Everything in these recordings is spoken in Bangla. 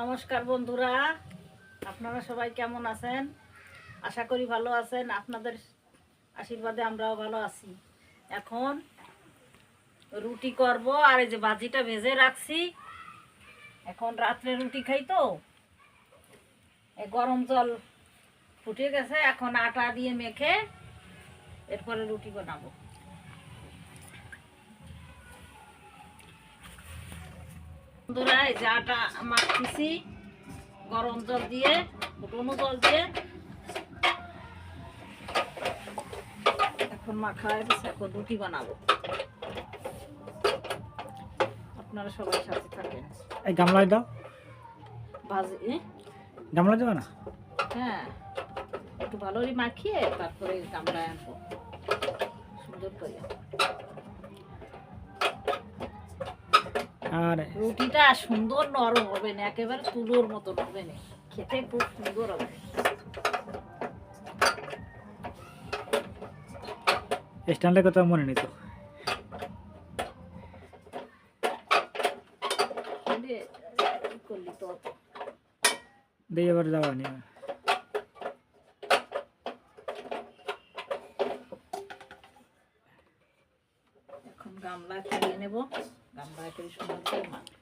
নমস্কার বন্ধুরা, আপনারা সবাই কেমন আছেন? আশা করি ভালো আছেন। আপনাদের আশীর্বাদে আমরাও ভালো আছি। এখন রুটি করব, আর এই যে ভাজিটা ভেজে রাখছি। এখন রাত্রে রুটি খাই তো, এই গরম জল ফুটে গেছে, এখন আটা দিয়ে মেখে এরপরে রুটি বানাবো। বন্ধুরা, এই যে আটা মাখতেছি গরম জল দিয়ে, ফুটনো জল দিয়ে। এখন মাখা হয়ে গেছে, এখন রুটি বানাবো। আপনারা সবাই সাথে থাকেন। এই গামলায় দাও, ভাজি গামলা দেবো না? হ্যাঁ, একটু ভালো করে মাখিয়ে তারপরে গামলায় আনবো সুন্দর করে। আর রুটিটা সুন্দর নরম হবে না, একেবারে তুলোর মতন হবে না, খেতে খুব সুন্দর হবে। স্ট্যান্ডের কথা মনে নেই তো। কি করলি তো? দিয়ে এবার যাওয়া নি। এখন গামলায় তুলে নেব, গামলায় করে সুন্দর করে মাখবো।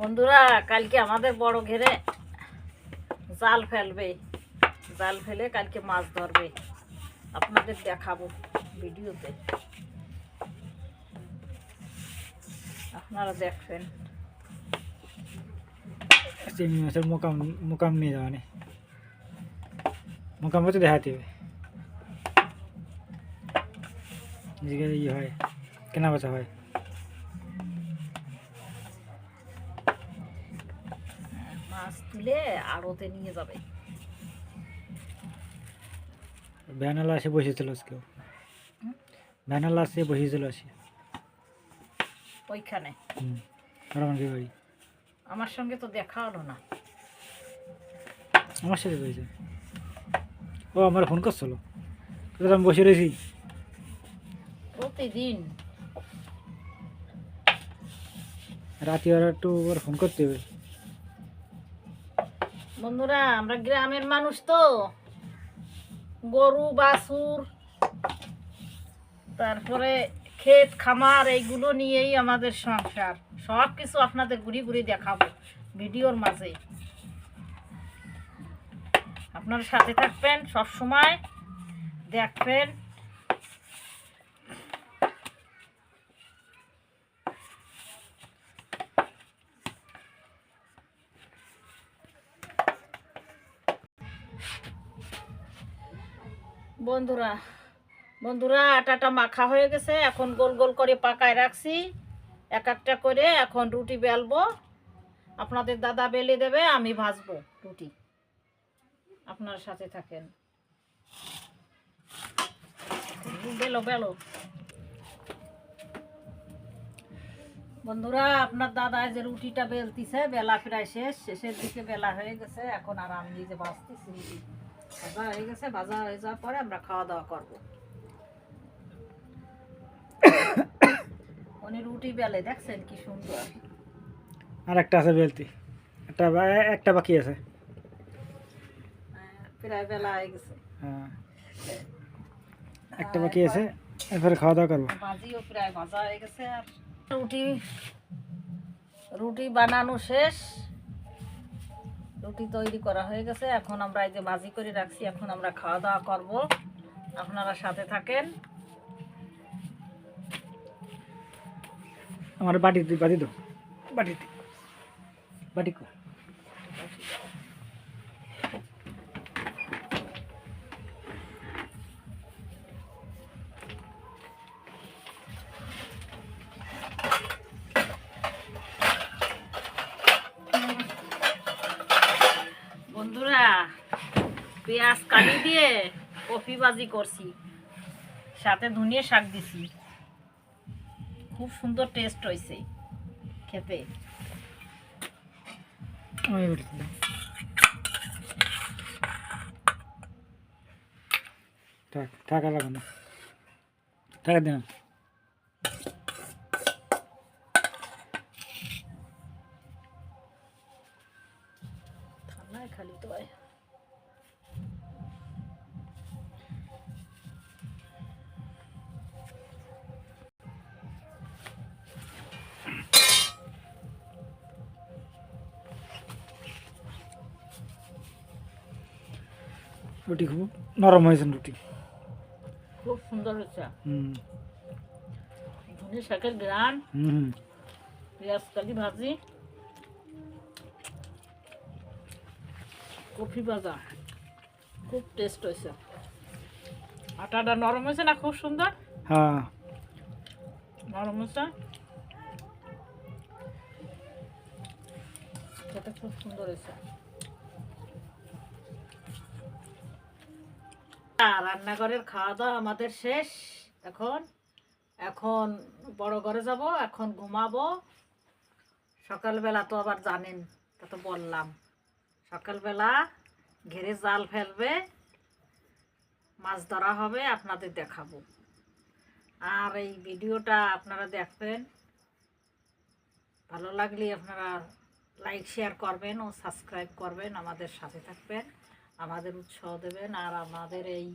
বন্ধুরা, কালকে আমাদের বড় ঘেরে জাল ফেলবে, জাল ফেলে কালকে মাছ ধরবে, আপনাদের দেখাবো ভিডিওতে, আপনারা দেখবেন। চিংড়ি মাছের মোকাম মোকাম নিয়ে যাওয়া নেই, মোকাম হচ্ছে দেখাতে হবে। নিজেকে ইয়ে হয়, কেনা বেচা হয়। মাছ তুলে আড়তে নিয়ে যাবে। ভ্যানালা এসে বসেছিল আজকেও, ভ্যানালা এসে বসেছিল আসে ওইখানে রমানকে বাড়ি। আমার সঙ্গে তো দেখা হলো না। আমার সাথে বসেছে, ও আমার ফোন করছিল, আমি বসে রয়েছি প্রতিদিন রাতে, আর একটু ওর ফোন করতে হবে। বন্ধুরা, আমরা গ্রামের মানুষ তো, গরু বাছুর তারপরে ক্ষেত খামার এইগুলো নিয়েই আমাদের সংসার। সব কিছু আপনাদের ঘুরি ঘুরি দেখাবো ভিডিওর মাঝে। আপনারা সাথে থাকবেন, সব সময় দেখবেন। বন্ধুরা বন্ধুরা আটাটা মাখা হয়ে গেছে, এখন গোল গোল করে পাকায় রাখছি এক একটা করে। এখন রুটি বেলবো, আপনাদের দাদা বেলে দেবে, আমি ভাজবো রুটি। আপনার সাথে থাকেন। বেলো বেলো বন্ধুরা, আপনার দাদা যে রুটিটা বেলতিছে, বেলা প্রায় শেষ, শেষের দিকে বেলা হয়ে গেছে। এখন আর আমি নিজে ভাজতেছি রুটি। ভাজা হয়ে গেছে, ভাজা হয়ে যাওয়ার পরে আমরা খাওয়া দাওয়া করবো। উনি রুটি বেলে দেখছেন কি সুন্দর। আর একটা আছে বেলতি, একটা বাকি আছে। প্রায় বেলা হয়ে গেছে, হ্যাঁ, একটা বাকি আছে, এরপরে খাওয়া দাওয়া করবো। ভাজিও প্রায় ভাজা হয়ে গেছে। আর রুটি রুটি বানানো শেষ, রুটি তৈরি করা হয়ে গেছে। এখন আমরা এই যে ভাজি করে রাখছি, এখন আমরা খাওয়া দাওয়া করব। আপনারা সাথে থাকেন। আমার বাটি বাটি দো, বাটি বাটি কো। বন্ধুরা, পেঁয়াজ কাটি দিয়ে কফি ভাজি করছি, সাথে ধনিয়া শাক দিছি। খুব সুন্দর টেস্ট হয়েছে খেতে। ওই উঠে দাও। টাকা লাগবে না, টাকা দিন। ঠান্ডায় খালি তো হয়। রুটি খুব নরম হয়েছে রুটি। খুব সুন্দর হয়েছে। হুম ধনিয়া শাকের গ্রান, হুম পেঁয়াজ কালি ভাজি, কফি ভাজা, খুব টেস্ট হয়েছে। আটাটা নরম হয়েছে না, খুব সুন্দর হ্যাঁ। নরম হয়েছে, খেতে খুব সুন্দর হয়েছে। রান্নাঘরের খাওয়া দাওয়া আমাদের শেষ। এখন এখন বড় ঘরে যাব, এখন ঘুমাবো। সকালবেলা তো আবার জানেন, তা তো বললাম, সকালবেলা ঘেরে জাল ফেলবে, মাছ ধরা হবে, আপনাদের দেখাবো। আর এই ভিডিওটা আপনারা দেখবেন, ভালো লাগলে আপনারা লাইক শেয়ার করবেন ও সাবস্ক্রাইব করবেন, আমাদের সাথে থাকবেন, আমাদের উৎসাহ দেবেন। আর আমাদের এই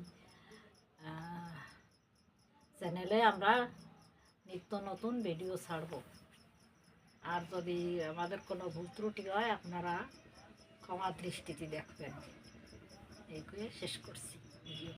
চ্যানেলে আমরা নিত্য নতুন ভিডিও ছাড়ব। আর যদি আমাদের কোনো ভুল ত্রুটি হয় আপনারা ক্ষমা দৃষ্টিতে দেখবেন। এই করে শেষ করছি ভিডিও।